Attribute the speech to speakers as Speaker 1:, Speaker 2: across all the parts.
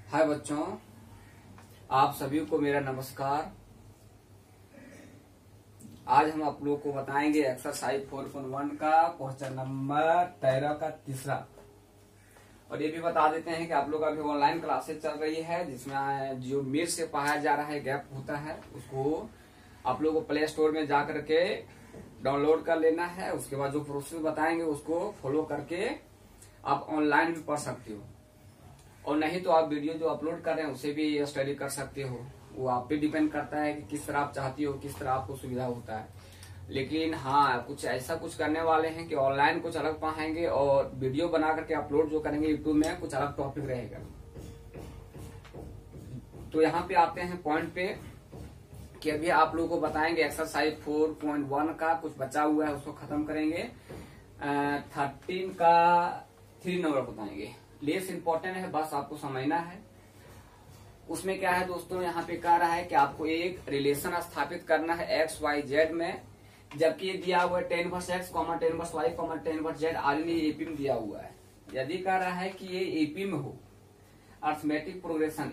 Speaker 1: हाय बच्चों, आप सभी को मेरा नमस्कार। आज हम आप लोगों को बताएंगे एक्सरसाइज 4.1 का क्वेश्चन नंबर 13 का तीसरा। और ये भी बता देते हैं कि आप लोग अभी ऑनलाइन क्लासेस चल रही है, जिसमें जो मीट से पढ़ाया जा रहा है, गैप होता है, उसको आप लोगों को प्ले स्टोर में जा करके डाउनलोड कर लेना है। उसके बाद जो प्रोसेस बताएंगे उसको फॉलो करके आप ऑनलाइन भी पढ़ सकते हो, और नहीं तो आप वीडियो जो अपलोड कर रहे हैं उसे भी स्टडी कर सकते हो। वो आप पे डिपेंड करता है कि किस तरह आप चाहती हो, किस तरह आपको सुविधा होता है। लेकिन हाँ, कुछ ऐसा कुछ करने वाले हैं कि ऑनलाइन कुछ अलग पढ़ाएंगे और वीडियो बना करके अपलोड जो करेंगे यूट्यूब में कुछ अलग टॉपिक रहेगा। तो यहाँ पे आते हैं पॉइंट पे कि अभी आप लोगों को बताएंगे एक्सरसाइज 4.1 का कुछ बचा हुआ है, उसको खत्म करेंगे। 13 का 3 नंबर बताएंगे। लेस इंपॉर्टेंट है, बस आपको समझना है। उसमें क्या है दोस्तों, यहाँ पे कह रहा है कि आपको एक रिलेशन स्थापित करना है एक्स वाई जेड में, जबकि ये दिया हुआ है tan inverse x, tan inverse y, tan inverse z, आदि एपी में दिया हुआ है। यदि कह रहा है कि ये एपी में हो, अर्थमेटिक प्रोग्रेशन।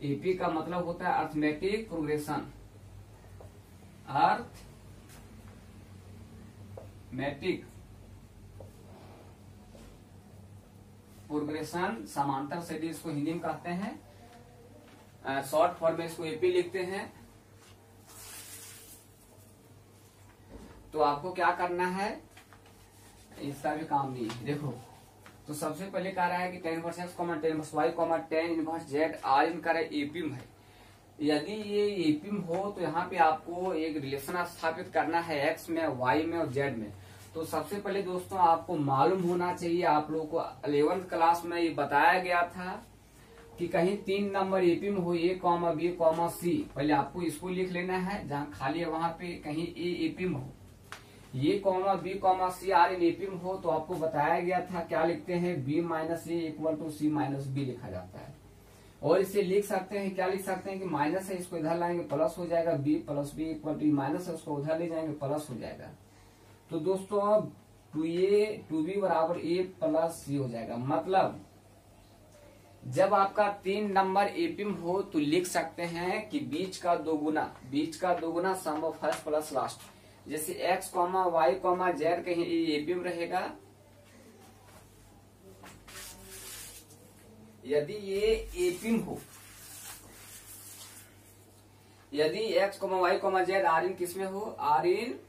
Speaker 1: एपी का मतलब होता है अर्थमेटिक प्रोग्रेशन, अर्थमेटिक प्रोग्रेशन समांतर से इसको हिंदी में कहते हैं, शॉर्ट फॉर्म में इसको एपी लिखते हैं। तो आपको क्या करना है, इसका भी काम नहीं है। देखो, तो सबसे पहले कह रहा है कि tan inverse x, tan inverse y, tan inverse z are इनका एपी में है। यदि ये एपी में हो तो यहाँ पे आपको एक रिलेशन स्थापित करना है x में, y में और z में। तो सबसे पहले दोस्तों आपको मालूम होना चाहिए, आप लोगों को 11th क्लास में ये बताया गया था कि कहीं 3 नंबर एपी में हो, A, B, C। पहले आपको इसको लिख लेना है, जहाँ खाली है वहां पे कहीं A एपी में हो, A, B, C are in AP में हो, तो आपको बताया गया था क्या लिखते हैं, B minus A equal to C minus B लिखा जाता है। और इसे लिख सकते हैं, क्या लिख सकते हैं कि माइनस है, इसको इधर लाएंगे प्लस हो जाएगा, B plus B equal to minus है, उसको उधर ले जाएंगे प्लस हो जाएगा। तो दोस्तों अब 2b बराबर a प्लस सी हो जाएगा। मतलब जब आपका 3 नंबर एपी में हो तो लिख सकते हैं कि बीच का दोगुना सम ऑफ फर्स्ट प्लस लास्ट। जैसे x, y, z कहीं एपी में रहेगा, यदि ये एपी में हो, यदि x, y, z are in किसमें हो, आर इन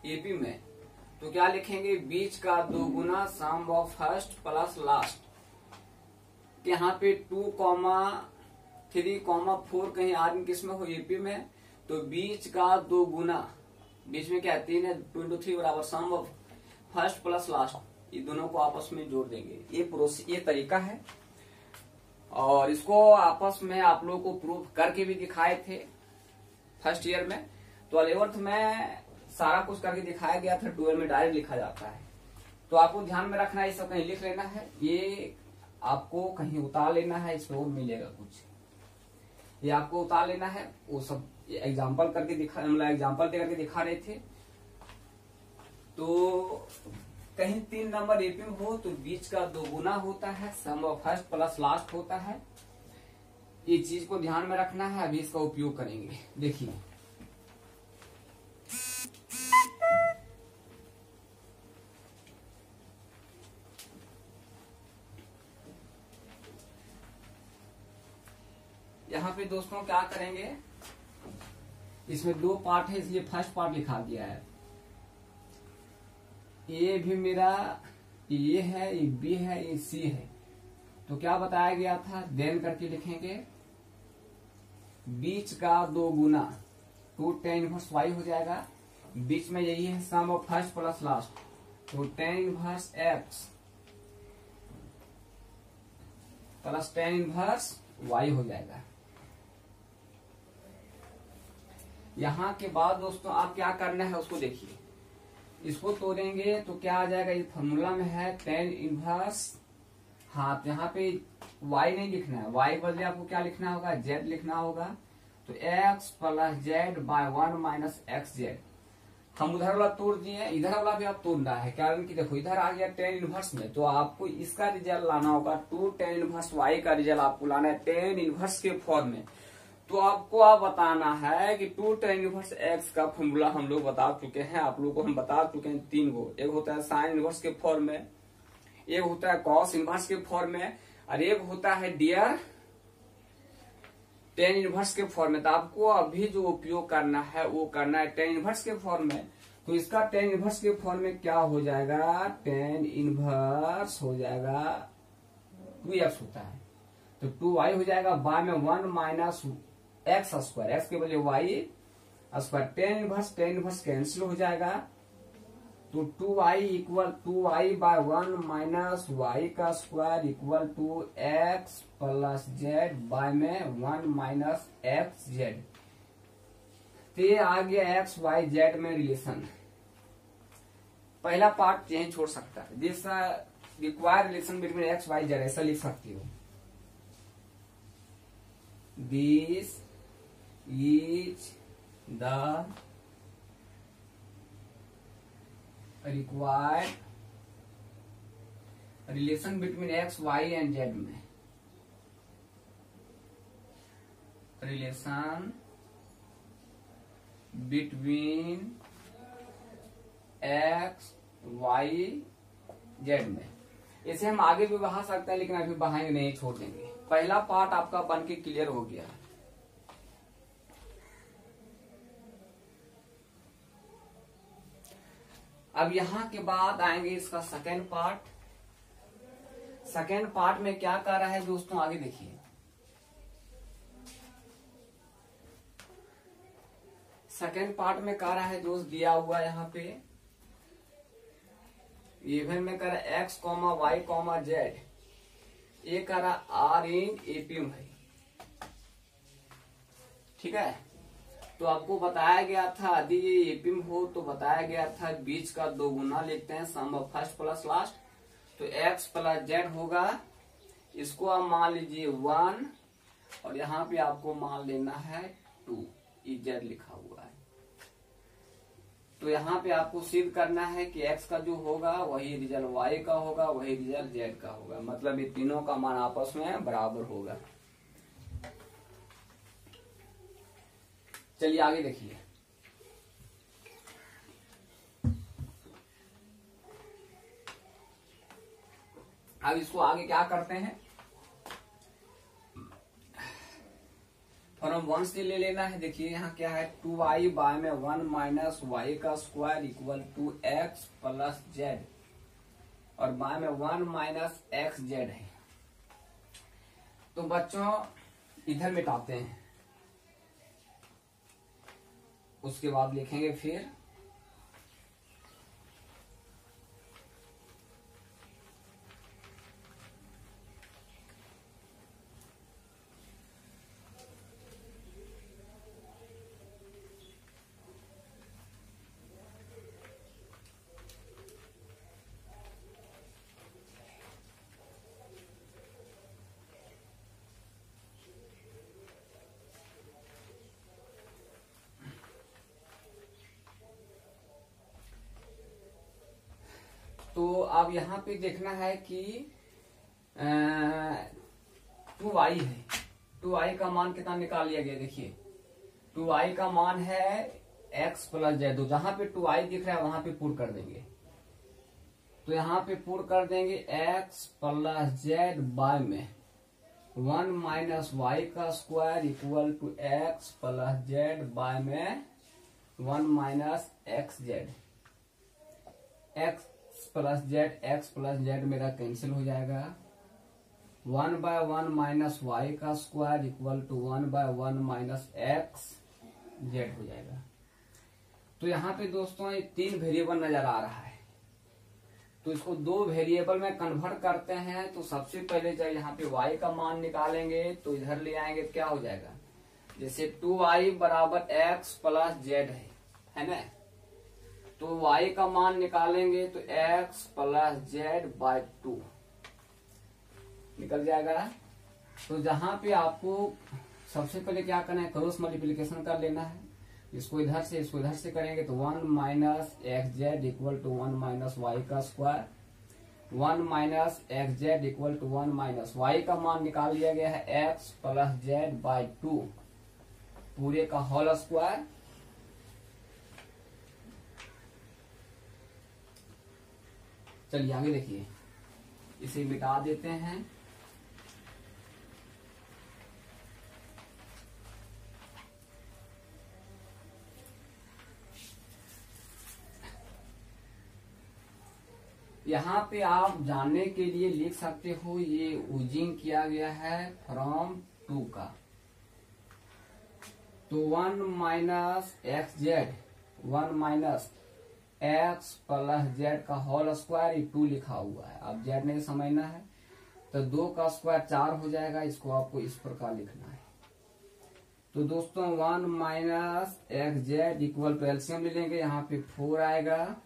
Speaker 1: एपी में, तो क्या लिखेंगे, बीच का दोगुना सम ऑफ फर्स्ट प्लस लास्ट। यहाँ पे 2, 3, 4 कहीं आर इन किसमें हो, एपी में, तो बीच का दोगुना, बीच में क्या 3 है, 2 into 3 बराबर सम ऑफ फर्स्ट प्लस लास्ट। ये दोनों को आपस में जोड़ देंगे। ये तरीका है, और इसको आपस में आप लोगों को प्रूव करके भी दिखाए थे फर्स्ट ईयर में। तो 11th में सारा कुछ करके दिखाया गया था, 12 में डायरेक्ट लिखा जाता है। तो आपको ध्यान में रखना है, ये सब कहीं लिख लेना है, ये आपको कहीं उतार लेना है, इसमें वो मिलेगा कुछ, ये आपको उतार लेना है। वो सब एग्जाम्पल करके एग्जाम्पल दे करके दिखा रहे थे। तो कहीं 3 नंबर एपी में हो तो बीच का दोगुना होता है, सम ऑफ फर्स्ट प्लस लास्ट होता है। ये चीज को ध्यान में रखना है, अभी इसका उपयोग करेंगे। देखिए, यहाँ पे दोस्तों क्या करेंगे, इसमें 2 पार्ट है इसलिए फर्स्ट पार्ट लिखा गया है। ये भी मेरा ये है, ये बी है, ये सी है। तो क्या बताया गया था, देन करके लिखेंगे, बीच का दोगुना 2 tan इनवर्स y हो जाएगा। बीच में यही है सम ऑफ फर्स्ट प्लस लास्ट, तो tan inverse x plus tan inverse y हो जाएगा। यहाँ के बाद दोस्तों आप क्या करना है उसको देखिए, इसको तोड़ेंगे तो क्या आ जाएगा, ये फॉर्मूला में है tan इनवर्स। हाँ, तो यहाँ पे y नहीं लिखना है, y बदले आपको क्या लिखना होगा, z लिखना होगा। तो x plus Z by 1 minus x Z. हम उधर वाला तोड़ दिए, इधर वाला भी आप तोड़ना है। कारण कि देखो इधर आ गया टेन इनवर्स में, तो आपको इसका रिजल्ट लाना होगा 2 tan इनवर्स y का रिजल्ट आपको लाना है tan इनवर्स के फॉर्म में। तो आपको आप बताना है कि 2 tan इनवर्स x का फॉर्मूला हम लोग बता चुके हैं, आप लोगों को हम बता चुके हैं 3 गो। एक होता है साइन इनवर्स के फॉर्म में, एक होता है कॉस इनवर्स के फॉर्म में, और एक होता है डियर tan इनवर्स के फॉर्म में। तो आपको अभी जो उपयोग करना है वो करना है tan इनवर्स के फॉर्म में। तो इसका tan इनवर्स के फॉर्म में क्या हो जाएगा, tan इनवर्स हो जाएगा 2x होता है, तो 2y हो जाएगा y में 1 माइनस एक्स स्क्वायर, एक्स के बजाय y square. tan inverse cancel हो जाएगा, तो 2y equal 2y by 1 minus y का square equal to x plus Z by में 1 माइनस एक्स जेड। ते आ गया एक्स वाई जेड में रिलेशन। पहला पार्ट यही छोड़ सकता है, this require relation between X Y Z, ऐसा लिख सकती हो। This is the required relation between X Y and Z में, relation between X Y Z में। इसे हम आगे भी बढ़ा सकते हैं, लेकिन अभी बढ़ाएंगे नहीं, छोड़ देंगे। पहला पार्ट आपका बन के क्लियर हो गया। अब यहां के बाद आएंगे इसका सेकेंड पार्ट। सेकेंड पार्ट में क्या कर रहा है दोस्तों, आगे देखिए। सेकेंड पार्ट में कर रहा है दोस्त, दिया हुआ यहाँ पे इवन में कर X comma Y comma Z, ये कर रहा आर इन एपीएम है, ठीक है। तो आपको बताया गया था यदि ये एपीएम हो तो बताया गया था बीच का 2 गुना लिखते हैं, सम ऑफ फर्स्ट प्लस लास्ट। तो एक्स प्लस जेड होगा, इसको आप मान लीजिए 1, और यहाँ पे आपको मान लेना है 2, जेड लिखा हुआ है। तो यहाँ पे आपको सिद्ध करना है कि x का जो होगा वही रिजल्ट y का होगा, वही रिजल्ट z का होगा, मतलब ये तीनों का मान आपस में बराबर होगा। चलिए आगे देखिए। अब इसको आगे क्या करते हैं, फॉर्म 1 से ले लेना है। देखिए यहाँ क्या है, 2y बाय में 1 माइनस y का square equal to x plus Z, और बाय में 1 माइनस एक्स जेड है। तो बच्चों इधर मिटाते हैं, उसके बाद लिखेंगे फिर तो अब यहाँ पे देखना है कि 2y है, 2y का मान कितना निकाल लिया गया। देखिए 2y का मान है x प्लस जेड, तो जहां पे 2y दिख रहा है वहां पे पूर्ण कर देंगे। तो यहाँ पे पूर्ण कर देंगे x प्लस जेड बाय में 1 माइनस वाई का square equal to x plus Z by में 1 minus x Z. X plus Z मेरा कैंसिल हो जाएगा। 1 बाय 1 माइनस वाई का square equal to 1 by 1 minus x Z हो जाएगा। तो यहाँ पे दोस्तों ये 3 वेरिएबल नजर आ रहा है, तो इसको 2 वेरिएबल में कन्वर्ट करते हैं। तो सबसे पहले जब यहाँ पे y का मान निकालेंगे तो इधर ले आएंगे, क्या हो जाएगा, जैसे 2y बराबर x प्लस जेड है ना, तो y का मान निकालेंगे तो x प्लस जेड बाय 2 निकल जाएगा। तो जहां पे आपको सबसे पहले क्या करना है, क्रॉस मल्टीप्लीकेशन कर लेना है। इसको इधर से करेंगे तो 1 minus x Z equal to 1 minus Y का square. 1 minus x Z equal to 1 minus Y का मान निकाल लिया गया है एक्स प्लस जेड बाई 2 पूरे का होल स्क्वायर। चलिए आगे देखिए, इसे मिटा देते हैं। यहाँ पे आप जानने के लिए लिख सकते हो, ये यूजिंग किया गया है फ्रॉम 2 का। तो 1 minus x Z 1 minus x plus Z का होल स्क्वायर, ये 2 लिखा हुआ है। अब जेड नहीं समझना है तो 2 का स्क्वायर 4 हो जाएगा। इसको आपको इस प्रकार लिखना है। तो दोस्तों 1 minus x Z equal to LCM ले लेंगे, यहाँ पे 4 आएगा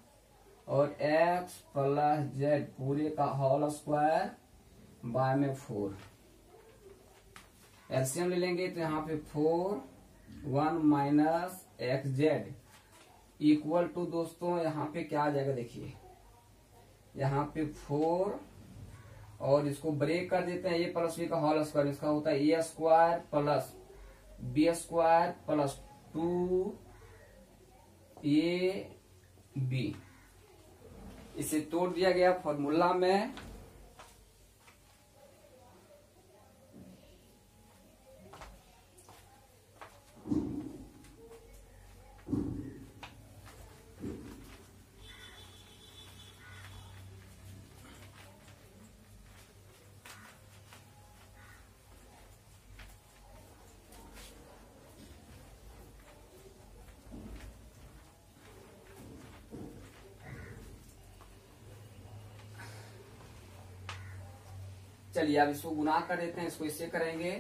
Speaker 1: और एक्स प्लस जेड पूरे का होल स्क्वायर बाय में 4 एलसीएम ले लेंगे तो यहाँ पे 4 1 minus x Z equal to दोस्तों यहाँ पे क्या आ जाएगा, देखिए यहाँ पे 4 और इसको ब्रेक कर देते हैं, ए प्लस बी का होल स्क्वायर, इसका होता है a square plus b square plus 2 a b. इसे तोड़ दिया गया फॉर्मूला में। चलिए अब इसको गुना कर देते हैं, इसको इससे करेंगे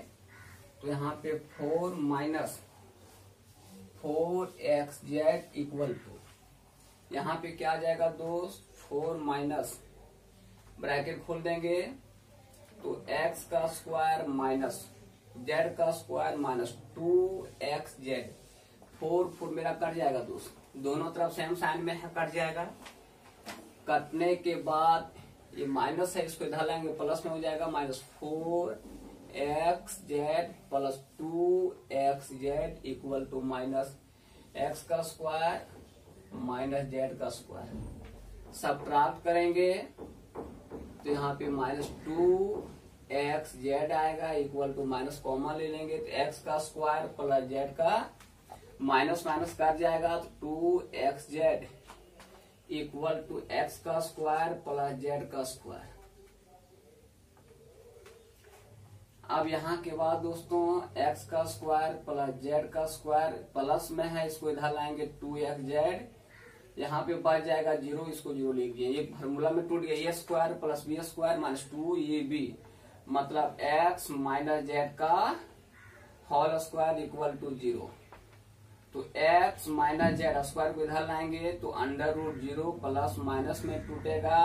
Speaker 1: तो यहाँ पे 4 minus 4 X Z equal to यहाँ पे क्या आ जाएगा दोस्त, 4 माइनस ब्रैकेट खोल देंगे तो एक्स का स्क्वायर माइनस जेड का स्क्वायर माइनस 2 एक्स जेड। 4 मेरा कट जाएगा दोस्त, दोनों तरफ सेम साइन में है, कट जाएगा। कटने के बाद ये माइनस है, इसको इधर लाएंगे प्लस में हो जाएगा, minus 4 X Z plus 2 X Z equal to minus X का स्क्वायर माइनस जेड का स्क्वायर। सब्ट्रैक्ट करेंगे तो यहाँ पे माइनस 2 एक्स जेड आएगा इक्वल टू माइनस कॉमा ले लेंगे तो एक्स का स्क्वायर प्लस जेड का माइनस माइनस कर जाएगा तो 2 X Z equal to X का स्क्वायर प्लस जेड का स्क्वायर। अब यहाँ के बाद दोस्तों एक्स का स्क्वायर प्लस जेड का स्क्वायर प्लस में है, इसको इधर लाएंगे 2 एक्स जेड, यहाँ पे बच जाएगा 0, इसको 0 लिख दिए। ये फॉर्मूला में टूट गया, a square plus b square minus 2 a b, मतलब एक्स माइनस जेड का होल स्क्वायर इक्वल टू 0। तो एक्स माइनस जेड स्क्वायर को इधर लाएंगे तो अंडर रूट 0 प्लस माइनस में टूटेगा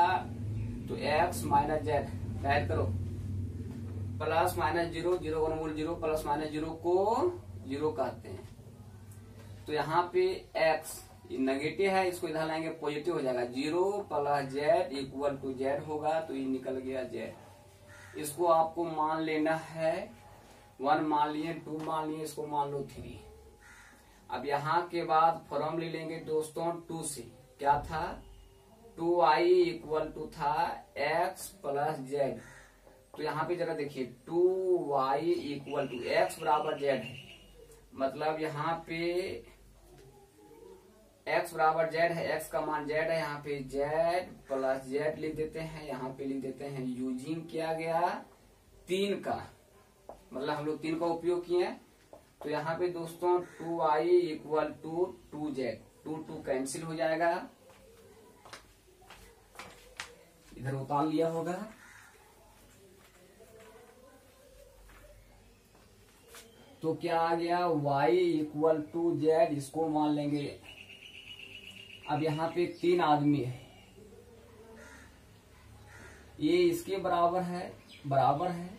Speaker 1: तो एक्स माइनस जेड ऐड करो प्लस माइनस 0 0 1 0 प्लस माइनस 0 को 0 कहते हैं। तो यहाँ पे एक्स नेगेटिव है, इसको इधर लाएंगे पॉजिटिव हो जाएगा, 0 plus Z equal to Z होगा तो ये निकल गया जेड। इसको आपको मान लेना है, 1 मान लिए 2 मान लिए, इसको मान लो 3। अब यहाँ के बाद फॉर्म ले लेंगे दोस्तों 2 से, क्या था 2i इक्वल टू था x प्लस जेड। तो यहाँ पे जरा देखिए 2y इक्वल टू x बराबर z है, मतलब यहाँ पे x बराबर z है, x का मान z है, यहाँ पे z प्लस z लिख देते हैं, यहाँ पे लिख देते हैं यूजिंग किया गया 3 का, मतलब हम लोग 3 का उपयोग किए। तो यहाँ पे दोस्तों 2i equal to 2z, 2 cancel हो जाएगा, इधर उतार लिया होगा। तो क्या आ गया y इक्वल टू z, इसको मान लेंगे। अब यहाँ पे 3 आदमी है, ये इसके बराबर है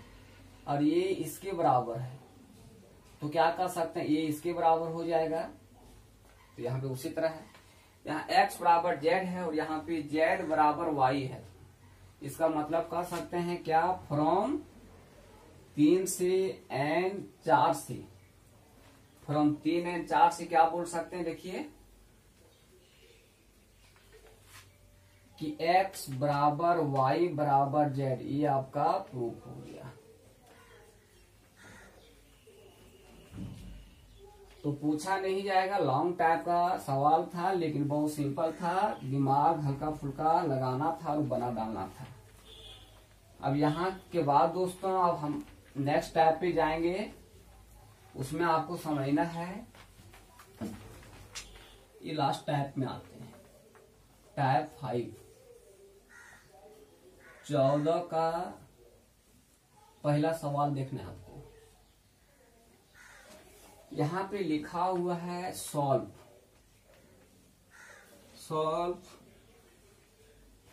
Speaker 1: और ये इसके बराबर है, तो क्या कर सकते हैं, ये इसके बराबर हो जाएगा तो यहाँ पे उसी तरह है, यहाँ x बराबर z है और यहाँ पे z बराबर y है। इसका मतलब कर सकते हैं क्या, फ्रॉम 3 से n 4 से, फ्रॉम 3 n 4 से क्या बोल सकते हैं, देखिए कि x बराबर y बराबर z, ये आपका प्रूफ हो गया। तो पूछा नहीं जाएगा, लॉन्ग टाइप का सवाल था लेकिन बहुत सिंपल था, दिमाग हल्का फुल्का लगाना था और बना डालना था। अब यहाँ के बाद दोस्तों अब हम नेक्स्ट टाइप पे जाएंगे, उसमें आपको समझना है, ये लास्ट टाइप में आते हैं, टाइप 5, 14 का पहला सवाल देखना है आपको। यहाँ पे लिखा हुआ है सॉल्व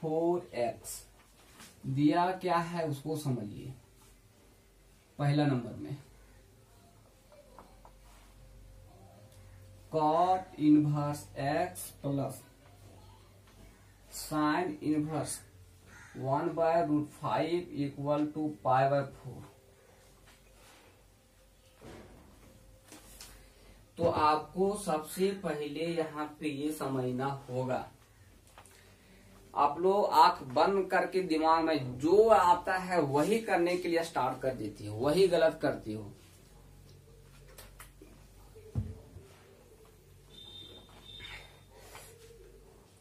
Speaker 1: 4x, दिया क्या है उसको समझिए। पहला नंबर में cot inverse x plus sine inverse 1/√5 equal to π/4। तो आपको सबसे पहले यहाँ पे ये समझना होगा, आप लोग आंख बंद करके दिमाग में जो आता है वही करने के लिए स्टार्ट कर देती हो, वही गलत करती हो।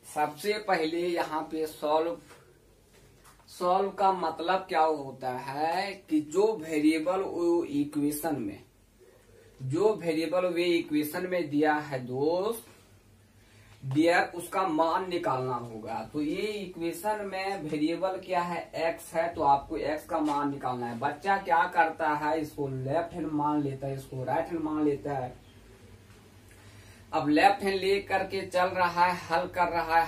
Speaker 1: सबसे पहले यहाँ पे सॉल्व का मतलब क्या होता है कि जो वेरिएबल इक्वेशन में, जो वेरिएबल वे इक्वेशन में दिया है दोस्त, डियर उसका मान निकालना होगा। तो ये इक्वेशन में वेरिएबल क्या है, x है, तो आपको x का मान निकालना है। बच्चा क्या करता है, इसको लेफ्ट हैंड मान लेता है, इसको राइट हैंड मान लेता है। अब लेफ्ट हैंड ले करके चल रहा है, हल कर रहा है,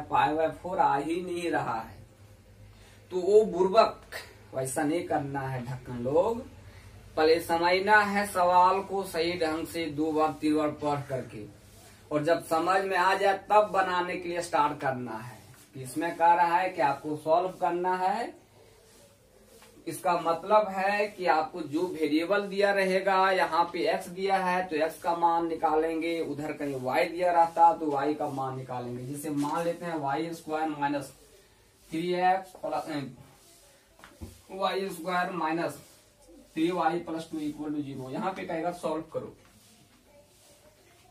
Speaker 1: π/4 आ ही नहीं रहा है। तो वो बुर्बक, वैसा नहीं करना है ढक्कन लोग, पहले समझना है सवाल को सही ढंग से 2 बार 3 बार पढ़ करके, और जब समझ में आ जाए तब बनाने के लिए स्टार्ट करना है। इसमें कह रहा है कि आपको सॉल्व करना है, इसका मतलब है कि आपको जो वेरिएबल दिया रहेगा, यहाँ पे x दिया है तो x का मान निकालेंगे, उधर कहीं y दिया रहता तो y का मान निकालेंगे। जिसे मान लेते हैं y² minus 3x plus y² minus 3y plus 2 equal to 0। यहाँ पे कहेगा सॉल्व करो।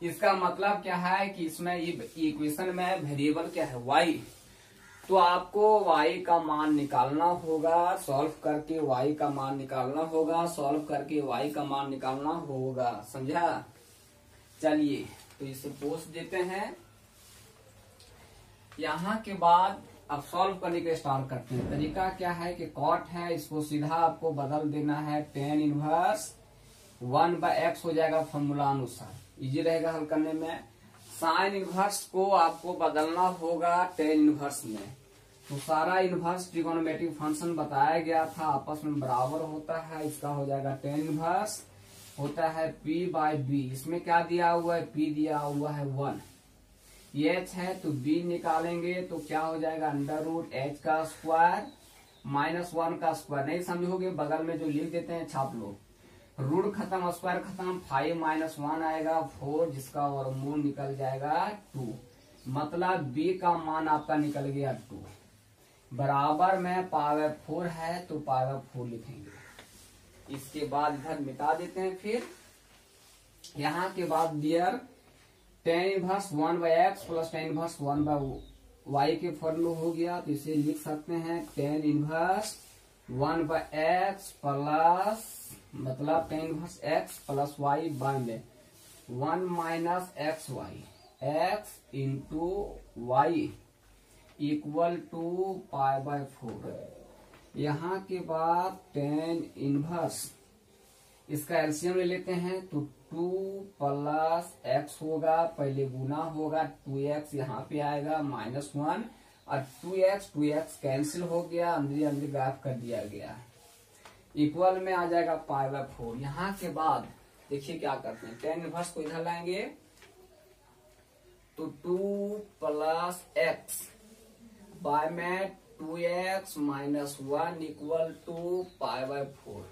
Speaker 1: इसका मतलब क्या है कि इसमें इक्वेशन में वेरिएबल क्या है, y, तो आपको y का मान निकालना होगा, सॉल्व करके y का मान निकालना होगा, सॉल्व करके y का मान निकालना होगा, समझा। चलिए तो इसे पोस्ट देते हैं। यहाँ के बाद अब सॉल्व करने के स्टार्ट करते हैं। तरीका क्या है कि कॉट है, इसको सीधा आपको बदल देना है, tan इनवर्स 1/x हो जाएगा फॉर्मूला अनुसार, इजी रहेगा हल करने में। साइन इनवर्स को आपको बदलना होगा tan इनवर्स में। तो सारा इनवर्स ट्रिगोनोमेट्रिक फंक्शन बताया गया था, आपस में बराबर होता है, इसका हो जाएगा tan इनवर्स होता है p/b। इसमें क्या दिया हुआ है, p दिया हुआ है 1, ये h है तो b निकालेंगे तो क्या हो जाएगा, √h का स्क्वायर माइनस 1 का स्क्वायर। नहीं समझोगे बगल में जो लिख देते हैं छाप लो, रूट खत्म स्क्वायर खत्म, 5 माइनस 1 आएगा 4, जिसका वर्गमूल निकल जाएगा 2। मतलब b का मान आपका निकल गया 2, बराबर में π/4 है तो π/4 लिखेंगे। इसके बाद इधर मिटा देते हैं। फिर यहाँ के बाद dear tan inverse 1/x plus tan inverse 1/y के फॉर्मूला हो गया, तो इसे लिख सकते हैं tan इनवर्स 1/x प्लस, मतलब tan inverse x plus y by में 1 minus xy, x into y equal to π/4। यहाँ के बाद tan इनवर्स, इसका एलसीएम ले लेते हैं तो 2 प्लस x होगा, पहले गुना होगा 2x, यहाँ पे आएगा -1 और 2x कैंसिल हो गया, अंदर अंदर गायब कर दिया गया, इक्वल में आ जाएगा π/4। यहाँ के बाद देखिए क्या करते हैं, tan इनवर्स को इधर लाएंगे तो 2 प्लस एक्स बाय में 2x minus 1 equal to pi by 4।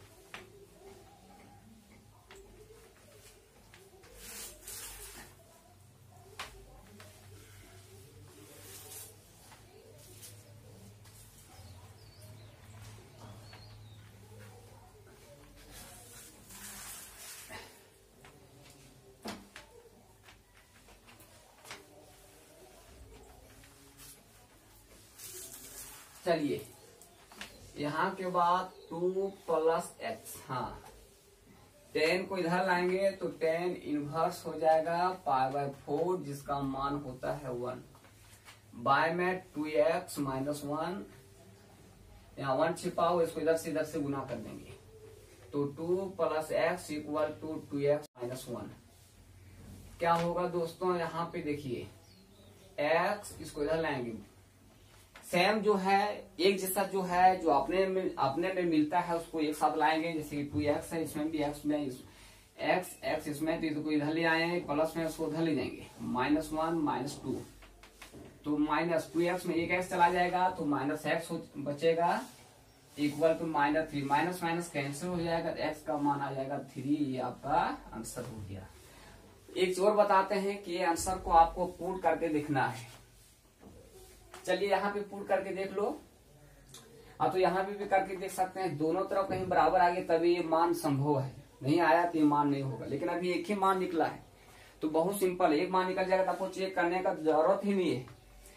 Speaker 1: चलिए यहाँ के बाद 2 प्लस एक्स, हाँ 10 को इधर लाएंगे तो 10 इनवर्स हो जाएगा पाई बाय 4 जिसका मान होता है 1 बाय में 2x माइनस 1, यहाँ 1 छिपा हो इसको इधर से गुना कर देंगे तो 2 plus X equal to 2x minus 1। क्या होगा दोस्तों, यहाँ पे देखिए x इसको इधर लाएंगे, सेम जो है एक जैसा जो है जो अपने में मिलता है उसको एक साथ लाएंगे। जैसे कि 2x है, इसमें भी x में x इसमें तो इसको इधर ले आए, प्लस में उसको उधर ले जाएंगे, माइनस 1 माइनस 2 तो माइनस 2x में एक x चला जाएगा तो माइनस x बचेगा equal to minus 3, minus minus cancel हो जाएगा, x का मान आ जाएगा 3। ये आपका आंसर हो गया। एक चीज और बताते हैं कि ये आंसर को आपको पुट करके दिखना है। चलिए यहाँ पे पुट करके देख लो। तो यहाँ पे भी करके देख सकते हैं, दोनों तरफ कहीं बराबर आ गए तभी ये मान संभव है, नहीं आया तो ये मान नहीं होगा। लेकिन अभी एक ही मान निकला है तो बहुत सिंपल है, एक मान निकल जाएगा तो आपको चेक करने का जरूरत ही नहीं है,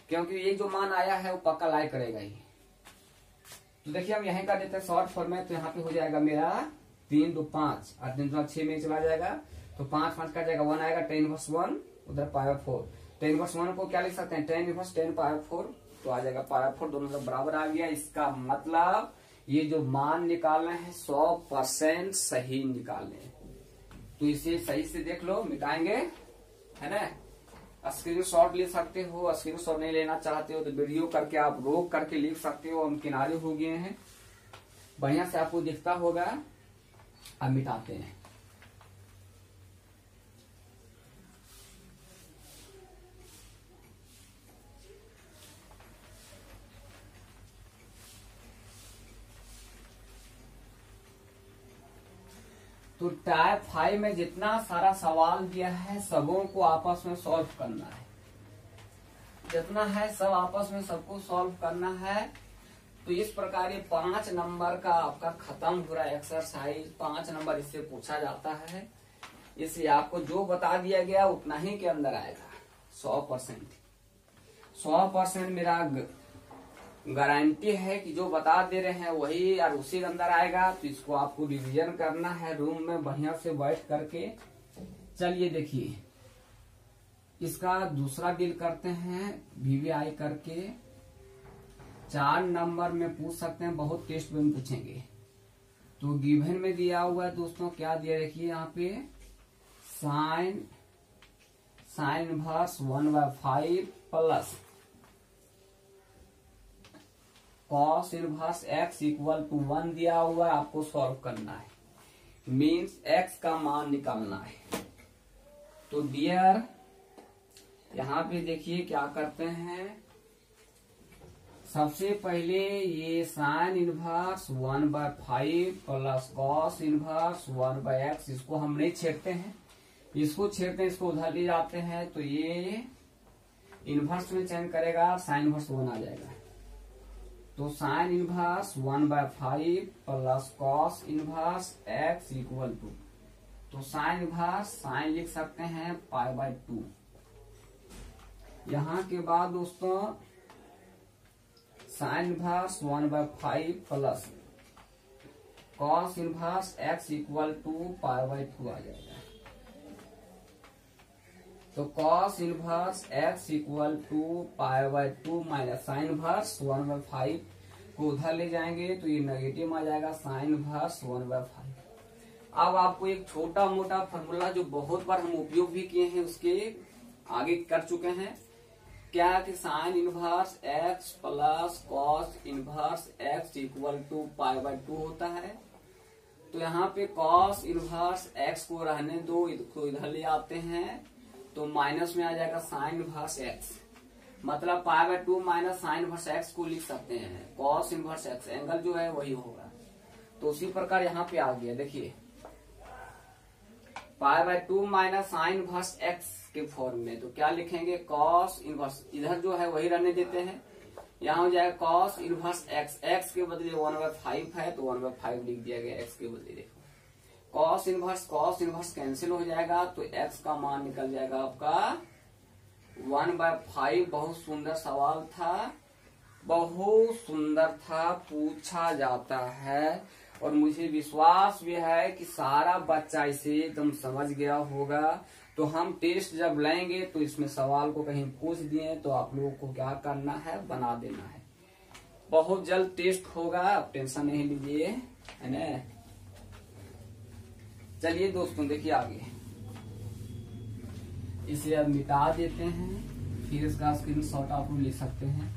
Speaker 1: क्योंकि ये जो मान आया है वो पक्का लाई करेगा ही। तो देखिए हम यहीं कर देते हैं शॉर्ट फॉर्म में, तो यहाँ पे हो जाएगा मेरा 3 2 5 और 3 2 6 में चला जाएगा तो 5 5 का जाएगा 1 आएगा, 10 इनवर्स 1 उधर पाई बाय 4, 10 इनवर्स 1 को क्या लिख सकते हैं 10 इनवर्स 10 पाई बाय 4 तो आ जाएगा पाई बाय 4, दोनों तरफ बराबर आ गया। इसका मतलब ये जो मान निकालना है 100% सही निकालने हैं। तो इसे सही से देख लो, मिटाएंगे है ना। स्क्रीन शॉट ले सकते हो, स्क्रीन शॉट नहीं लेना चाहते हो तो वीडियो करके आप रोक करके लिख सकते हो। हम किनारे हो गए हैं, बढ़िया से आपको दिखता होगा। अब मिटाते हैं। तो टाइप 5 में जितना सारा सवाल दिया है सबों को आपस में सॉल्व करना है, जितना है सब आपस में सबको सॉल्व करना है। तो इस प्रकार ये 5 नंबर का आपका खत्म हो रहा है एक्सरसाइज। 5 नंबर इससे पूछा जाता है, इसलिए आपको जो बता दिया गया उतना ही के अंदर आएगा। 100% मेरा गारंटी है कि जो बता दे रहे हैं वही और उसी के अंदर आएगा। तो इसको आपको रिवीजन करना है रूम में बढ़िया से बैठ करके। चलिए देखिए इसका दूसरा डील करते हैं वीवीआई करके। 4 नंबर में पूछ सकते हैं, बहुत टेस्ट में पूछेंगे। तो गिवन में दिया हुआ है दोस्तों, क्या दिया देखिए यहाँ पे sine inverse 1/5 plus cos inverse x equal to 1 दिया हुआ है। आपको सॉल्व करना है, मीन्स x का मान निकालना है। तो डियर यहाँ पे देखिए क्या करते हैं, सबसे पहले ये sign inverse 1/5 plus cos inverse 1/x इसको हम नहीं छेड़ते हैं, इसको छेड़ते हैं, इसको उधर ले जाते हैं तो ये इनवर्स में चेंज करेगा, साइन इनवर्स 1 आ जाएगा। तो sine inverse 1/5 plus cos inverse x equal to, तो साइन इनवर्स साइन लिख सकते हैं पाई बाय 2। यहाँ के बाद दोस्तों sine inverse 1/5 plus cos inverse x equal to pi by 2 आ जाएगा। तो cos inverse x equal to pi by 2 minus sine inverse 1/5 को उधर ले जाएंगे तो ये नेगेटिव आ जाएगा, साइन इनवर्स 1/5। अब आपको एक छोटा मोटा फॉर्मूला जो बहुत बार हम उपयोग भी किए हैं उसके आगे कर चुके हैं, क्या कि sine inverse x plus cos inverse x equal to pi by 2 होता है। तो यहाँ पे कॉस इनवर्स x को रहने दो, इसको इधर ले आते हैं तो माइनस में आ जाएगा साइन इनवर्स एक्स, मतलब पाई by 2 minus sine inverse x को लिख सकते हैं कॉस इनवर्स एक्स, एंगल जो है वही होगा। तो उसी प्रकार यहाँ पे आ गया, देखिए पाई by 2 minus sine inverse x के फॉर्म में, तो क्या लिखेंगे कॉस इनवर्स, इधर जो है वही रहने देते हैं, यहाँ हो जाएगा कॉस इनवर्स एक्स, एक्स के बदले 1/5 है तो 1/5 लिख दिया गया एक्स के बदले। देखो कॉस इनवर्स कैंसिल हो जाएगा तो एक्स का मान निकल जाएगा आपका 1/5। बहुत सुंदर सवाल था, बहुत सुंदर था, पूछा जाता है और मुझे विश्वास भी है कि सारा बच्चा इसे एकदम समझ गया होगा। तो हम टेस्ट जब लेंगे तो इसमें सवाल को कहीं पूछ दिए तो आप लोगों को क्या करना है, बना देना है। बहुत जल्द टेस्ट होगा, आप टेंशन नहीं लीजिए, है ना। चलिए दोस्तों देखिए आगे, इसे अब मिटा देते हैं, फिर इसका स्क्रीनशॉट आप लोग ले सकते हैं।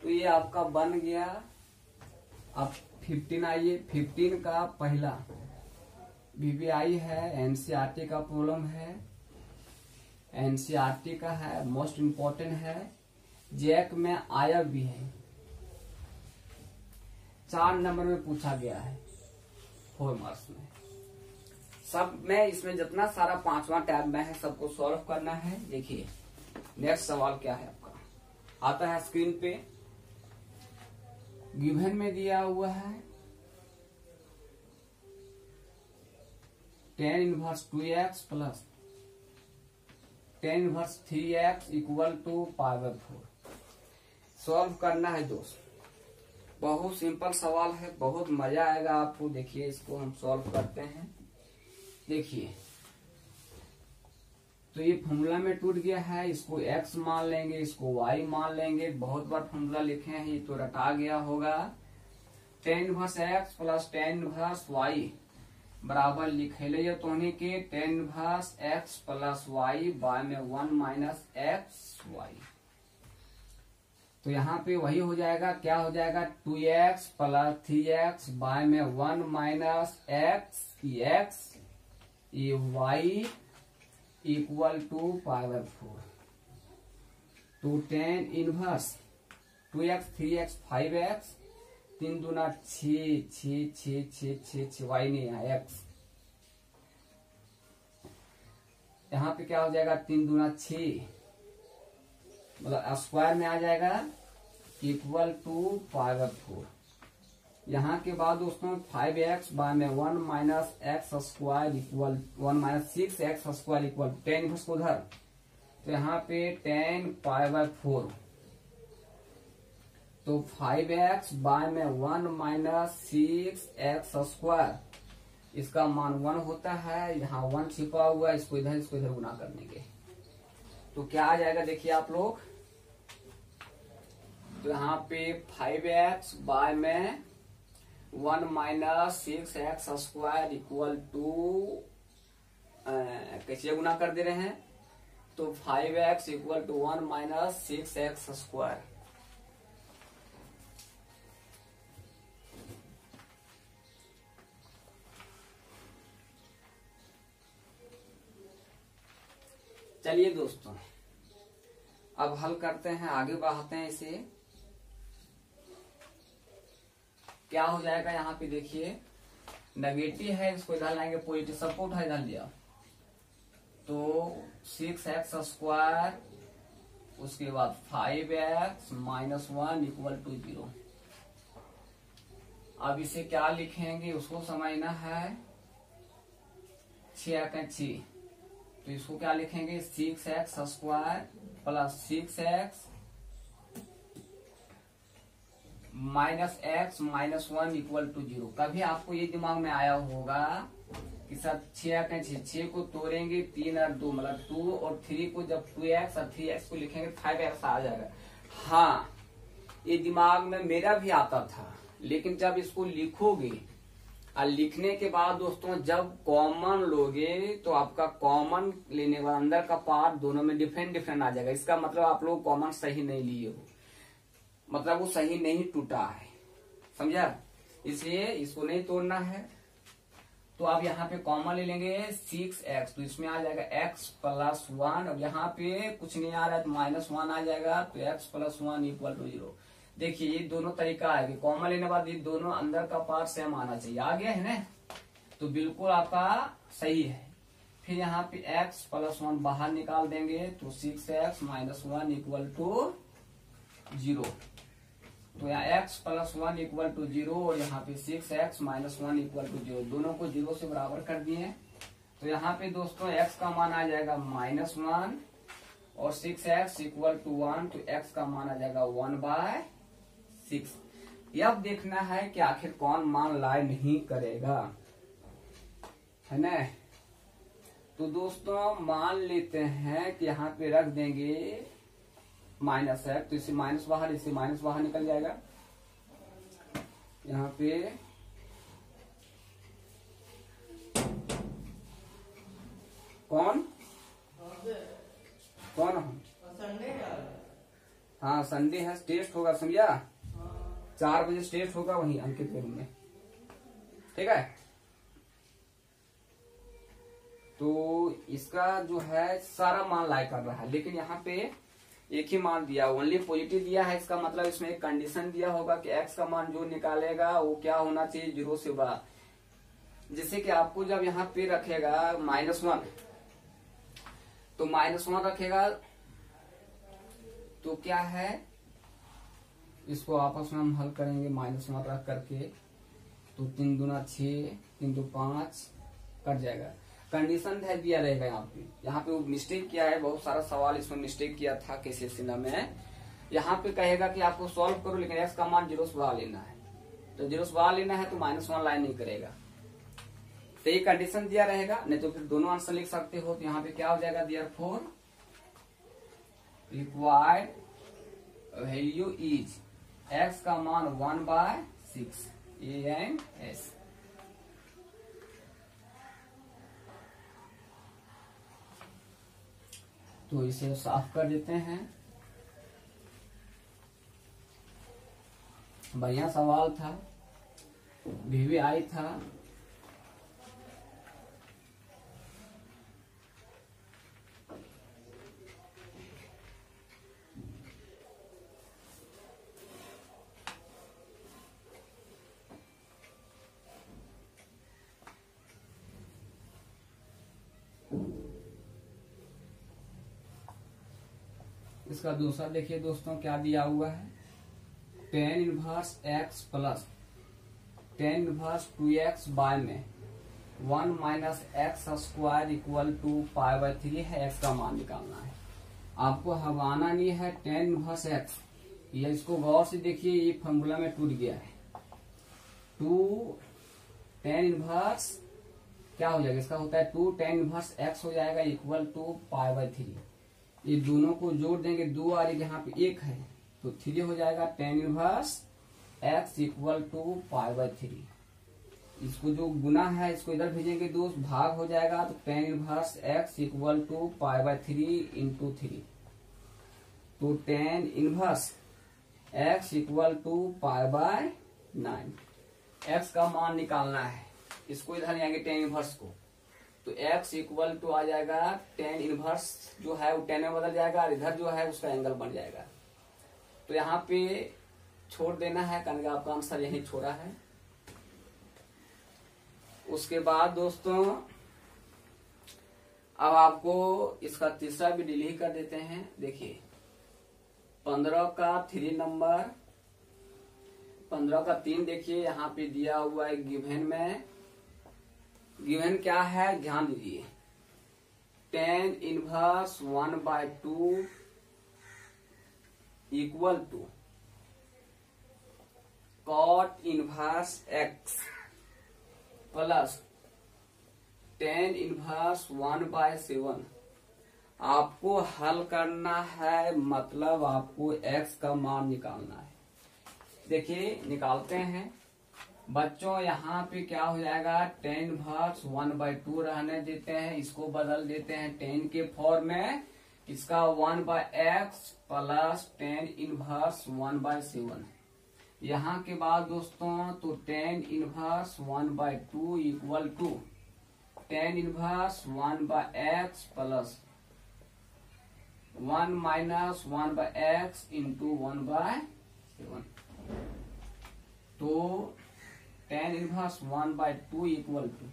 Speaker 1: तो ये आपका बन गया। अब 15 आइए, 15 का पहला VBI है, एनसीईआरटी का प्रॉब्लम है, एनसीईआरटी का है, मोस्ट इम्पोर्टेंट है, जैक में आया भी है, 4 नंबर में पूछा गया है 4 मार्क्स में। सब में इसमें जितना सारा 5वां टैब में है सबको सॉल्व करना है। देखिए नेक्स्ट सवाल क्या है आपका, आता है स्क्रीन पे, गिवन में दिया हुआ है tan inverse 2x plus tan inverse 3x equal to π/4। Solve करना है दोस्त, बहुत सिंपल सवाल है, बहुत मजा आएगा आपको। देखिए इसको हम सॉल्व करते हैं। देखिए तो ये फॉर्मूला में टूट गया है, इसको x मान लेंगे, इसको y मान लेंगे। बहुत बार फॉर्मूला लिखे हैं, ये तो रटा गया होगा। tan inverse x plus tan inverse y बराबर लिखे ले तो के tan inverse x plus y by में 1 माइनस एक्स वाई। तो यहाँ पे वही हो जाएगा, क्या हो जाएगा 2x प्लस 3x बाय में 1 माइनस एक्स ये y इक्वल टू π/4। तो tan inverse 2x 3x 5x 3 दूना 6 y नहीं है x, यहाँ पे क्या हो जाएगा 3 दूना 6 मतलब स्क्वायर में आ जाएगा इक्वल टू π/4। यहाँ के बाद दोस्तों 5x बाय में 1 minus x square equal 1 minus 6x square equal tan inverse को उधर, तो यहाँ पे tan π/4। तो 5x बाय में 1 माइनस 6x स्क्वायर, इसका मान 1 होता है, यहाँ 1 छिपा हुआ है, इसको इधर गुना करने के। तो क्या आ जाएगा देखिए आप लोग, तो यहाँ पे 5x बाय में 1 minus 6x square equal to कैसे गुना कर दे रहे हैं, तो 5x equal to 1 minus 6x square. चलिए दोस्तों अब हल करते हैं, आगे बढ़ाते हैं इसे। क्या हो जाएगा यहाँ पे देखिए, नेगेटिव है इसको इधर लाएंगे, पॉजिटिव सबको उठा इधर लिया, तो 6x स्क्वायर उसके बाद 5x माइनस 1 इक्वल टू 0। अब इसे क्या लिखेंगे उसको समझना है, 6 तो इसको क्या लिखेंगे 6x square plus 6x minus x minus 1 equal to 0। कभी आपको ये दिमाग में आया होगा कि सर 6 को तोड़ेंगे 3 और 2 मतलब 2 और 3 को जब 2x और 3x को लिखेंगे 5x आ जाएगा। हाँ ये दिमाग में मेरा भी आता था, लेकिन जब इसको लिखोगे और लिखने के बाद दोस्तों जब कॉमन लोगे तो आपका कॉमन लेने वाला अंदर का पार्ट दोनों में डिफरेंट आ जाएगा। इसका मतलब आप लोग कॉमन सही नहीं लिए हो, मतलब वो सही नहीं टूटा है, समझा। इसलिए इसको नहीं तोड़ना है, तो आप यहाँ पे कॉमन ले लेंगे 6x, तो इसमें आ जाएगा x प्लस 1। अब यहाँ पे कुछ नहीं आ रहा है तो -1 आ जाएगा, तो x प्लस 1 इक्वल टू 0। देखिए ये दोनों तरीका है कि कॉमन लेने के बाद ये दोनों अंदर का पार्ट सेम आना चाहिए। आ गया है ना, तो बिल्कुल आपका सही है। फिर यहाँ पे x प्लस 1 बाहर निकाल देंगे तो 6x माइनस 1 इक्वल टू 0। तो यहाँ x प्लस 1 इक्वल टू 0 और यहाँ पे 6x माइनस 1 इक्वल टू 0, दोनों को 0 से बराबर कर दिए। तो यहाँ पे दोस्तों x का मान आ जाएगा -1 और 6x इक्वल टू 1, तो x का मान आ जाएगा 1/6। अब देखना है कि आखिर कौन मान लाई नहीं करेगा, है ना। तो दोस्तों मान लेते हैं कि यहाँ पे रख देंगे माइनस है, तो इसे माइनस बाहर निकल जाएगा। यहाँ पे कौन हम, हाँ संडे है, टेस्ट होगा, समझा। 4 बजे टेस्ट होगा वहीं अंकित के रूम में, ठीक है। तो इसका जो है सारा मान लाई कर रहा है, लेकिन यहाँ पे एक ही मान दिया, ओनली पॉजिटिव दिया है। इसका मतलब इसमें एक कंडीशन दिया होगा कि x का मान जो निकालेगा वो क्या होना चाहिए, 0 से बड़ा। जैसे कि आपको जब यहाँ पे रखेगा -1, तो -1 रखेगा तो क्या है, इसको आपस में हम हल करेंगे -1 रख करके, तो 3 दूना 6, 3 दो 5 कट जाएगा। कंडीशन है दिया रहेगा यहाँ पे वो मिस्टेक किया है, बहुत सारा सवाल इसमें मिस्टेक किया था केसीएससी में। यहाँ पे कहेगा कि आपको सॉल्व करो लेकिन x का मान 0 से बढ़ा लेना है, तो 0 से बढ़ा लेना है तो -1 लाइन नहीं करेगा, तो ये कंडीशन दिया रहेगा। नहीं तो फिर दोनों आंसर लिख सकते हो। तो यहाँ पे क्या हो जाएगा, therefore required value is x का मान 1/6 ANS। तो इसे साफ कर देते हैं। बढ़िया सवाल था, VVI था। इसका दूसरा देखिए दोस्तों क्या दिया हुआ है, tan inverse x plus tan inverse 2x by में 1 minus x square equal to π/3 है। x का मान निकालना है, आपको हवाना नहीं है tan इनवर्स x। ये इसको गौर से देखिए, ये फॉर्मूला में टूट गया है। 2 tan इनवर्स क्या हो जाएगा, इसका होता है 2 tan इनवर्स x हो जाएगा इक्वल टू π/3। ये दोनों को जोड़ देंगे, 2 और यहाँ पे 1 है तो 3 हो जाएगा। tan inverse x equal to π/3। इसको जो गुना है इसको इधर भेजेंगे, 2 भाग हो जाएगा, तो tan inverse x equal to π/3 into 3। तो tan inverse x equal to π/9। x का मान निकालना है, इसको इधर ले आएंगे tan इनवर्स को, तो x इक्वल टू आ जाएगा tan इनवर्स जो है वो tan में बदल जाएगा और इधर जो है उसका एंगल बन जाएगा। तो यहाँ पे छोड़ देना है, कारण आपका आंसर यही छोड़ा है। उसके बाद दोस्तों अब आपको इसका तीसरा भी डिलीट कर देते हैं। देखिए 15 का 3 नंबर, 15 का 3 देखिए यहाँ पे दिया हुआ है गिवन में। गिवन क्या है ध्यान दीजिए, tan inverse 1/2 equal to cot inverse x plus tan inverse 1/7। आपको हल करना है, मतलब आपको x का मान निकालना है। देखिए निकालते हैं बच्चों, यहाँ पे क्या हो जाएगा, tan इनवर्स 1/2 रहने देते हैं, इसको बदल देते हैं tan के फॉर्म में, इसका 1/x प्लस tan इनवर्स 1/7। यहाँ के बाद दोस्तों तो tan inverse 1/2 equal to tan inverse 1/x plus 1 minus 1/x into 1/7। तो tan inverse 1/2 equal to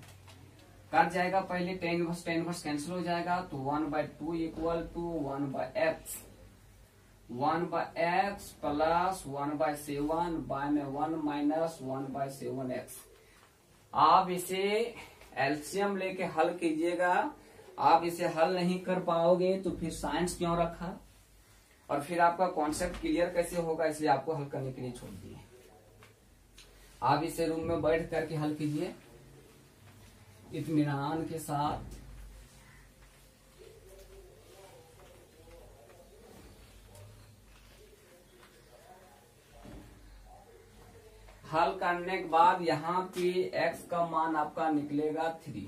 Speaker 1: cut जाएगा, पहले टेन इनवर्स कैंसिल हो जाएगा, तो 1/2 equal to 1/x 1/x plus 1/7 bye में 1 माइनस 1/7x। आप इसे एलसीएम लेके हल कीजिएगा। आप इसे हल नहीं कर पाओगे तो फिर साइंस क्यों रखा, और फिर आपका कॉन्सेप्ट क्लियर कैसे होगा, इसलिए आपको हल करने के लिए छोड़ दिए। आप इसे रूम में बैठ करके हल कीजिए इत्मीनान के साथ। हल करने के बाद यहाँ पे x का मान आपका निकलेगा 3।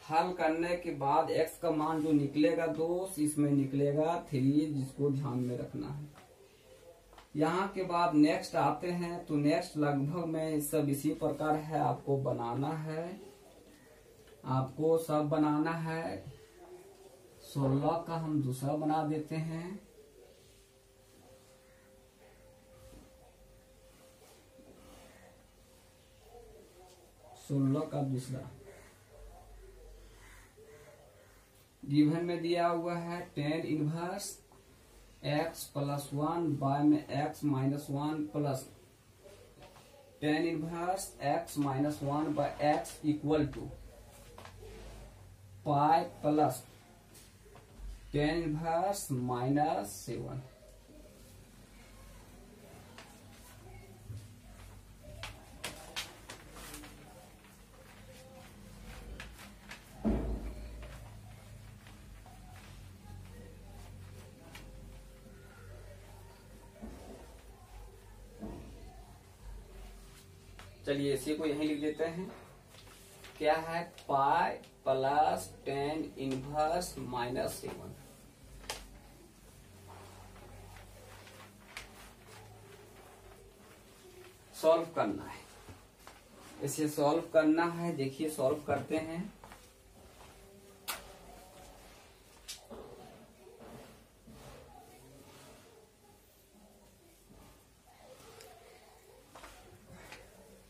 Speaker 1: हल करने के बाद x का मान जो निकलेगा दोस्त, इसमें निकलेगा 3, जिसको ध्यान में रखना है। यहाँ के बाद नेक्स्ट आते हैं, तो नेक्स्ट लगभग में सब इसी प्रकार है, आपको बनाना है, आपको सब बनाना है। 16 का हम दूसरा बना देते हैं। का दूसरा गिवन में दिया हुआ है टेन इनवर्स x प्लस 1 बाय में x minus 1 plus tan inverse x minus 1 by x equal to pi plus tan inverse minus 7। चलिए इसी को यहीं लिख देते हैं। क्या है, पाई plus tan inverse minus 7। Solve करना है, इसे सॉल्व करना है। देखिए सॉल्व करते हैं।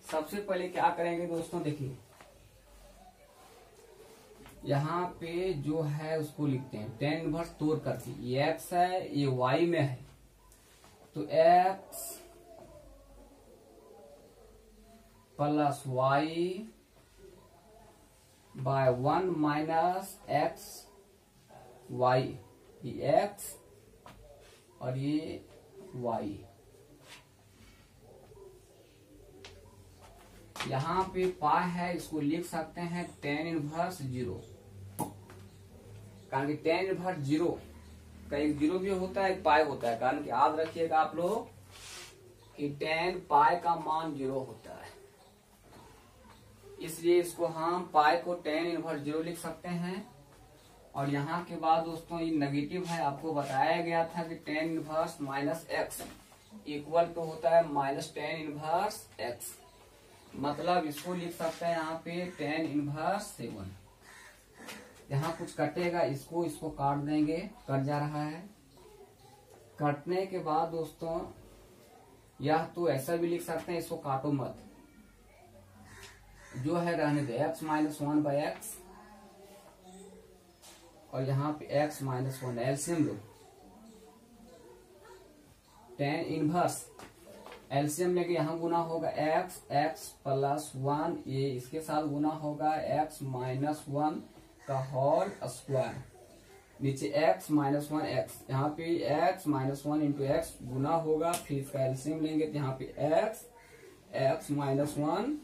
Speaker 1: सबसे पहले क्या करेंगे दोस्तों, देखिए यहाँ पे जो है उसको लिखते हैं टेन इनवर्स तोड़ करके। ये x है, ये y में है, तो x plus y by 1 minus x y, ये x और ये y। यहाँ पे पाई है, इसको लिख सकते हैं टेन इनवर्स 0, कारण कि टेन इनवर्स 0 का एक 0 भी होता है, एक पाई होता है। कारण कि याद रखिएगा आप लोग कि टेन पाई का मान 0 होता है, इसलिए इसको हम पाई को टेन इनवर्स 0 लिख सकते हैं। और यहाँ के बाद दोस्तों ये नेगेटिव है, आपको बताया गया था कि tan inverse minus x equal to होता है माइनस टेन इनवर्स एक्स। मतलब इसको लिख सकते हैं यहाँ पे टेन इनवर्स 7। यहाँ कुछ कटेगा, इसको काट देंगे, कट जा रहा है। कटने के बाद दोस्तों यह तो ऐसा भी लिख सकते हैं, इसको काटो मत, जो है रहने दे x माइनस 1 बाई एक्स, और यहाँ पे x माइनस 1 एलसीएम लो। टेन इनवर्स एलसीएम लेके यहाँ गुना होगा x प्लस 1, ये इसके साथ गुना होगा x माइनस 1 का होल स्क्वायर, नीचे x माइनस 1 x, यहाँ पे x माइनस 1 इंटू एक्स गुना होगा, फिर इसका एलसीएम लेंगे तो यहाँ पे x माइनस 1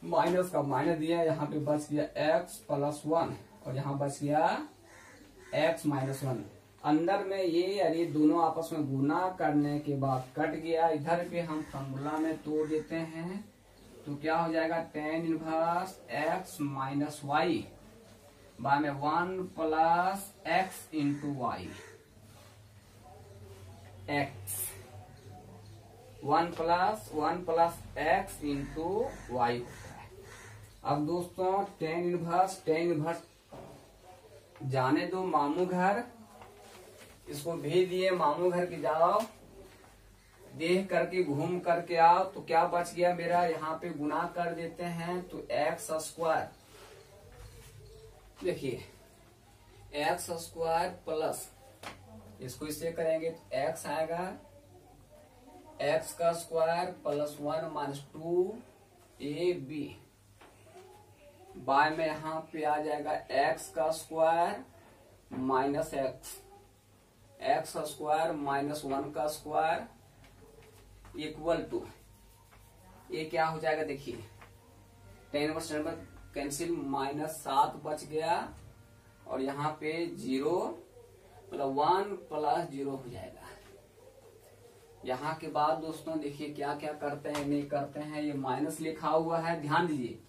Speaker 1: माइनस का माइनस दिया, यहाँ पे बच गया x प्लस 1 और यहाँ बच गया x माइनस 1। अंदर में ये और ये दोनों आपस में गुना करने के बाद कट गया। इधर पे हम फॉर्मूला में तोड़ देते हैं, तो क्या हो जाएगा tan inverse x minus Y by में 1 plus X into Y, X 1 plus X into Y होता है। अब दोस्तों टेन इनवर्स जाने दो मामू घर, इसको भेज दिए मामू घर की जाओ, देख करके घूम करके आओ। तो क्या बच गया मेरा, यहाँ पे गुना कर देते हैं तो एक्स स्क्वायर, देखिए एक्स स्क्वायर प्लस, इसको इससे करेंगे तो एक्स आएगा एक्स का square plus 1 minus 2ab, bye में यहाँ पे आ जाएगा एक्स का square minus x square minus 1 का स्क्वायर इक्वल टू, ये क्या हो जाएगा देखिए, टेन नंबर कैंसिल, माइनस 7 बच गया और यहाँ पे 0 मतलब 1 प्लस 0 हो जाएगा। यहाँ के बाद दोस्तों देखिए क्या क्या करते हैं नहीं करते हैं, ये माइनस लिखा हुआ है, ध्यान दीजिए,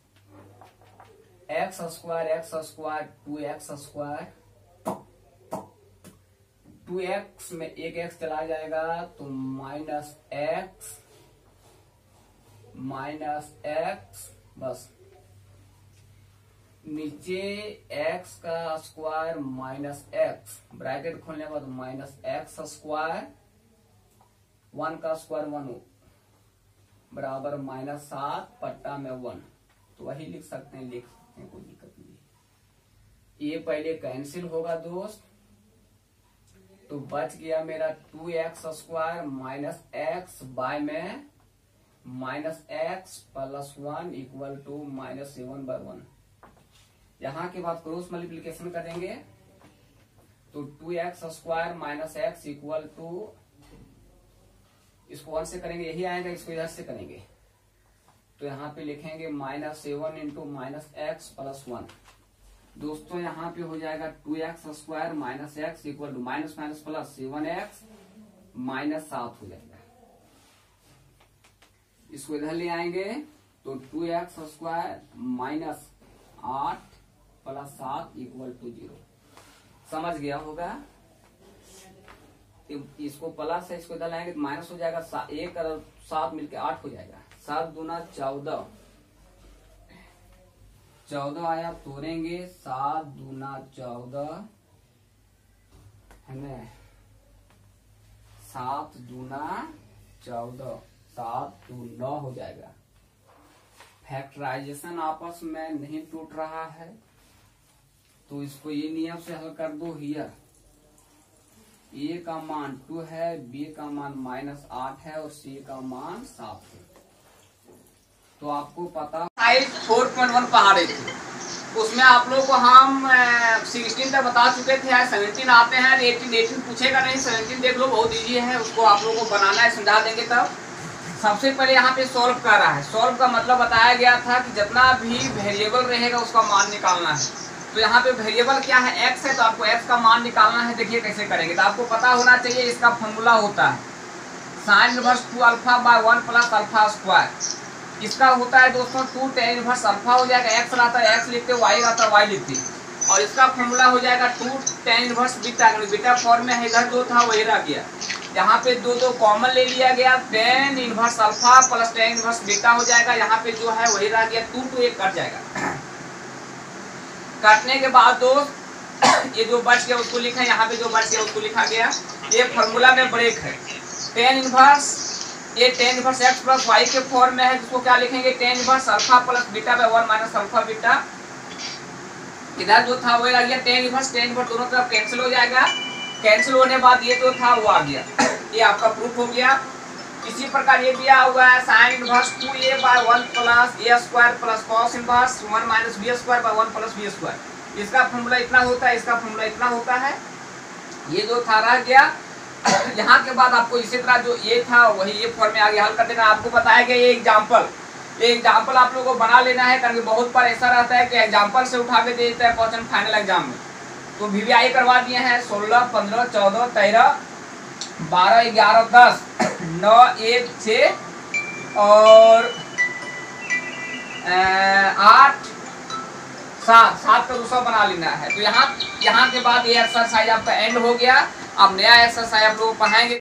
Speaker 1: x square 2x square, 2x में एक x चला जाएगा तो माइनस एक्स बस, नीचे x का स्क्वायर माइनस एक्स, ब्रैकेट खोलने के बाद माइनस एक्स स्क्वायर, 1 का स्क्वायर 1 बराबर माइनस 7 पट्टा में 1, तो वही लिख सकते हैं, कोई दिक्कत नहीं। ये पहले कैंसिल होगा दोस्त, तो बच गया मेरा 2x square minus x by में minus x plus 1 equal to minus 7/1। यहाँ के बाद क्रॉस मल्टीप्लीकेशन करेंगे तो 2x square minus x equal to, इसको 1 से करेंगे यही आएगा, इसको इधर से करेंगे तो यहाँ पे लिखेंगे minus 7 into minus x plus 1। दोस्तों यहाँ पे हो जाएगा 2x square minus x equal to minus minus plus 7x minus 7 हो जाएगा, इसको इधर ले आएंगे तो 2x square minus 8 plus 7 equal to 0। समझ गया होगा, इसको प्लस है, इसको इधर लाएंगे तो माइनस हो जाएगा, 1 और 7 मिलके 8 हो जाएगा, 7 दूना 14 आया, तोड़ेंगे 7 दूना 14 है ना, 7 दूना 14, 7 2 9 हो जाएगा। फैक्टराइजेशन आपस में नहीं टूट रहा है तो इसको ये नियम से हल कर दो। हियर ए का मान 2 है, बी का मान माइनस 8 है और सी का मान 7 है। तो आपको पता 4.1 पढ़ा रहे थे, उसमें आप लोग को हम 16 तक बता चुके थे, आज 17 आते हैं, 18 पूछेगा नहीं, 17 देख लो बहुत इजी है, उसको आप लोग को बनाना है, समझा देंगे। तब सबसे पहले यहाँ पे सॉल्व कर रहा है, सॉल्व का मतलब बताया गया था कि जितना भी वेरिएबल रहेगा उसका मान निकालना है। तो यहाँ पे वेरिएबल क्या है, x है, तो आपको x का मान निकालना है। देखिए कैसे करेंगे, तो आपको पता होना चाहिए, इसका फॉर्मूला होता है sine inverse 2 alpha by 1 plus alpha square. इसका होता है दोस्तों 2 tan इनवर्स अल्फा हो जाएगा, x रहता है x लिखते, y रहता है y लिखते, और इसका फॉर्मूला हो जाएगा 2 tan inverse beta, beta form में है, इधर जो था वही रह गया, यहाँ पे दो कॉमन ले लिया गया, tan inverse alpha plus tan inverse beta हो जाएगा, यहाँ पे जो है वही रह गया, 2 to 1 कट जाएगा। काटने के बाद दोस्त ये जो बच गया उसको लिखा, यहाँ पे जो बच गया उसको लिखा गया, ये फॉर्मूला में ब्रेक है, tan इनवर्स, ये tan inverse x plus y के फॉर्म में है, जिसको क्या लिखेंगे tan inverse alpha plus beta by 1 minus alpha beta, इधर जो था वही आ गया, tan इनवर्स दोनों तरफ कैंसिल हो जाएगा, कैंसिल होने बाद ये जो था वो आ गया, ये आपका प्रूफ हो गया। इसी प्रकार ये दिया हुआ है sine inverse 2a by 1 plus a square plus cos inverse 1 minus b square by 1 plus b square, इसका फॉर्मूला इतना होता है, इसका फॉर्मूला इतना होता है, ये जो था रह गया। यहाँ के बाद आपको इसी तरह जो ये था वही ये फॉर्म में आगे हल कर देना। आपको बताया गया ये एग्जाम्पल आप लोगों को बना लेना है, क्योंकि बहुत बार ऐसा रहता है कि एग्जाम्पल से उठा के दे देता है क्वेश्चन फाइनल एग्जाम में। तो VVI करवा दिए हैं 16, 15, 14, 13, 12, 11, 10, 9, 1, 6 और 8, 7 का दूसरा बना लेना है। तो यहाँ के बाद ये एक्सरसाइज आपका एंड हो गया। अब नया एक्सरसाइज आप लोग पढ़ाएंगे।